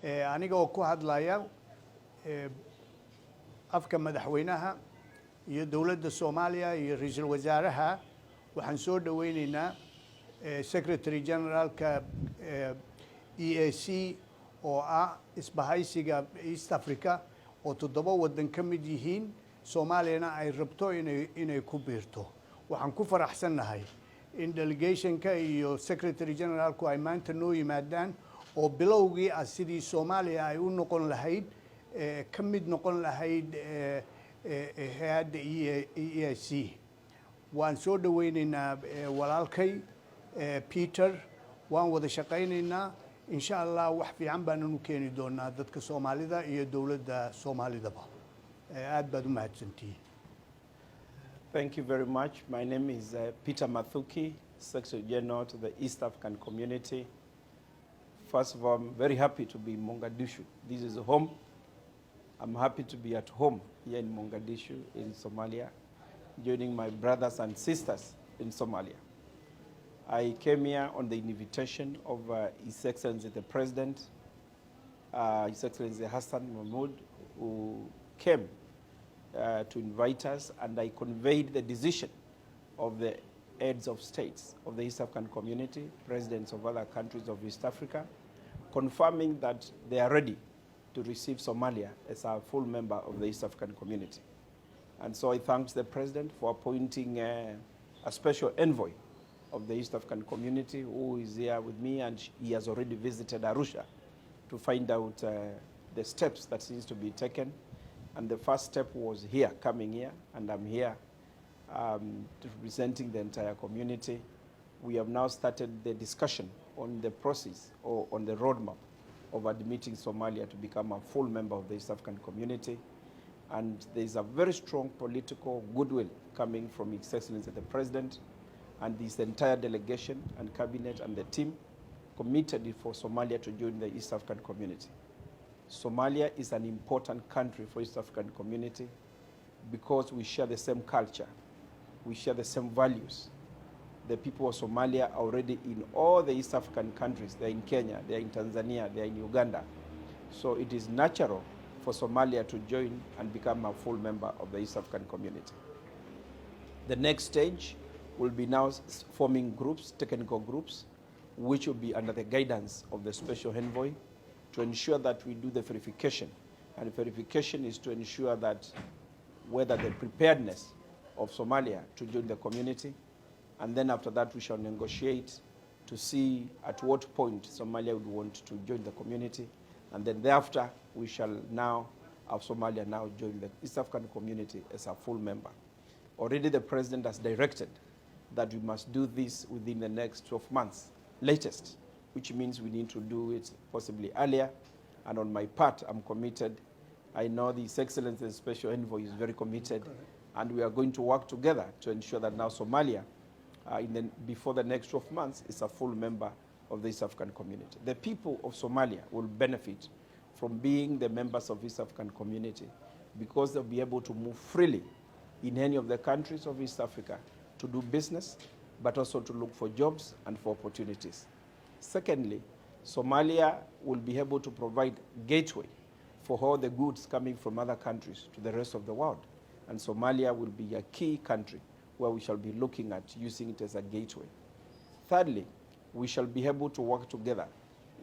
aniga oo ku hadlaya afka madaxweynaha iyo dowladda Soomaaliya iyo ra'iisul wasaaraha waxaan soo dhaweynaynaa Secretary Generalka EAC oo ah isbahaysiga East Africa oo 7 wadan ka mid yihiin Soomaaliyana ay rabto inay ku biirto. waxaan ku faraxsanahay in delegationka iyo Secretary Generalku ay maanta noo yimaadaan oo bilowgii sidii Soomaaliya ay u noqon lahayd ka mid noqon lahayd hay'adda EAC. waan soo dhaweynaynaa walaalkay Peter, waan wada shaqaynaynaa insha Allah wax fiican baan u keeni doonaa dadka Soomaalida iyo dawladda Soomaalidaba. aad baad u mahadsantihiin. Thank you very much. My name is Peter Mathuki, Secretary General to the East African Community. First of all, I'm very happy to be in Mogadishu. This is home. I'm happy to be at home here in Mogadishu, in Somalia, joining my brothers and sisters in Somalia. I came here on the invitation of His Excellency the President, His Excellency Xasan, who came to invite us, and I conveyed the decision of the heads of states of the East African Community, presidents of other countries of East Africa, confirming that they are ready to receive Somalia as a full member of the East African Community. And so I thank the President for appointing a special envoy of the East African Community who is here with me, and he has already visited Arusha to find out the steps that needs to be taken. And the first step was here, coming here, and I'm here representing the entire community. We have now started the discussion on the process or on the roadmap of admitting Somalia to become a full member of the East African Community. And there's a very strong political goodwill coming from His Excellency the President and this entire delegation and cabinet and the team committed for Somalia to join the East African Community. Somalia is an important country for East African Community because we share the same culture, we share the same values. The people of Somalia are already in all the East African countries. They're in Kenya, they're in Tanzania, they're in Uganda. So it is natural for Somalia to join and become a full member of the East African Community. The next stage will be now forming groups, technical groups, which will be under the guidance of the special envoy, to ensure that we do the verification. And verification is to ensure that whether the preparedness of Somalia to join the community, and then after that we shall negotiate to see at what point Somalia would want to join the community, and then thereafter we shall now have Somalia now join the East African Community as a full member. Already the President has directed that we must do this within the next 12 months, latest, which means we need to do it possibly earlier. And on my part, I'm committed. I know the His Excellency, the Special Envoy, is very committed. And we are going to work together to ensure that now Somalia, before the next 12 months, is a full member of the East African Community. The people of Somalia will benefit from being the members of the East African Community because they'll be able to move freely in any of the countries of East Africa to do business, but also to look for jobs and for opportunities. Secondly, Somalia will be able to provide gateway for all the goods coming from other countries to the rest of the world. And Somalia will be a key country where we shall be looking at using it as a gateway. Thirdly, we shall be able to work together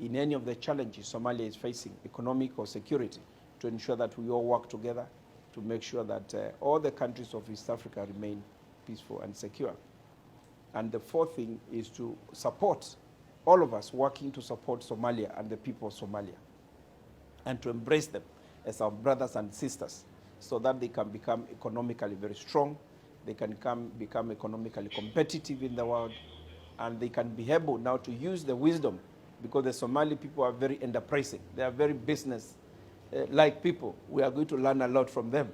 in any of the challenges Somalia is facing, economic or security, to ensure that we all work together to make sure that all the countries of East Africa remain peaceful and secure. And the fourth thing is to support all of us working to support Somalia and the people of Somalia, and to embrace them as our brothers and sisters so that they can become economically very strong, they can become economically competitive in the world, and they can be able now to use the wisdom, because the Somali people are very enterprising. They are very business-like people. We are going to learn a lot from them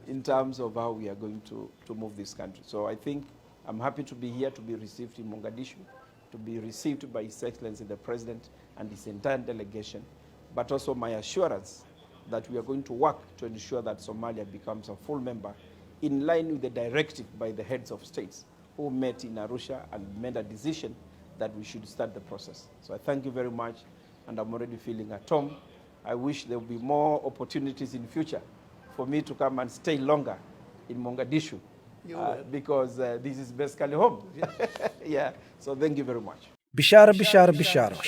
in terms of how we are going to move this country. So I think I'm happy to be here, to be received in Mogadishu, to be received by His Excellency the President and his entire delegation, but also my assurance that we are going to work to ensure that Somalia becomes a full member in line with the directive by the heads of states who met in Arusha and made a decision that we should start the process. So I thank you very much, and I'm already feeling at home, I wish there will be more opportunities in future for me to come and stay longer in Mogadishu because this is basically home. Yeah, so thank you very much. bishaaro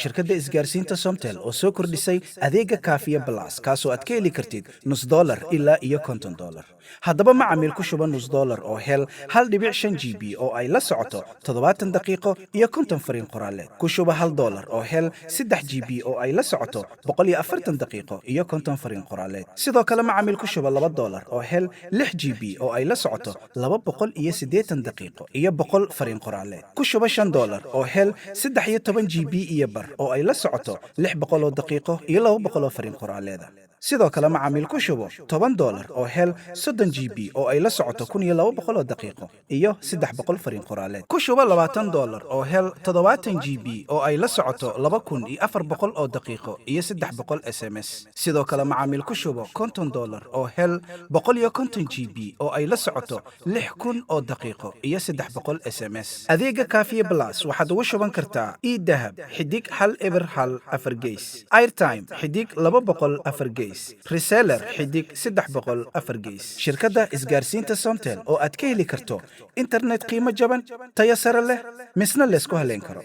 shirkadda isgaarsiinta Somtel oo soo kordhisay adeega kaafiya plus kaasoo aad ka heli kartid $0.5 ilaa iyo $50. haddaba macaamiil ku shuba $0.5 oo hel 1.5 GB oo ay la socoto 70 daqiiqo iyo 50 fariin qoraaleed ku shuba $1 oo hel 3 GB oo ay la socoto 140 daqiiqo iyo 50 fariin qoraaleed sidoo kale macaamiil ku shuba $2 oo hel 6 GB oo ay la socoto 280 daqiiqo iyo 100 fariin qoraaleed ku shuba $5 oo hel 13 GB iyo bar oo ay la socoto 600 daqiiqo iyo 200 fariin qoraaleeda sidoo kale macaamiil ku shubo $10 oo hel 30 GB oo ay la socoto 1200 daqiiqo iyo 300 fariin qoraaleed ku shubo $20 oo hel 70 GB oo ay la socoto 2400 oo daqiiqo iyo 300 SMS sidoo kale macaamiil ku shubo $50 oo hel 150 GB oo ay la socoto 6000 oo daqiiqo iyo 300 SMS adeega kaafiye plus waxaad ugu shuban kartaa e-dahab xidig 1 4 gees airtime xidig 200 4 gees reseller xidig 300 4 gees shirkadda isgaarsiinta Somtel oo aad ka heli karto internet qiimo jaban tayo sare leh misna la isku haleyn karo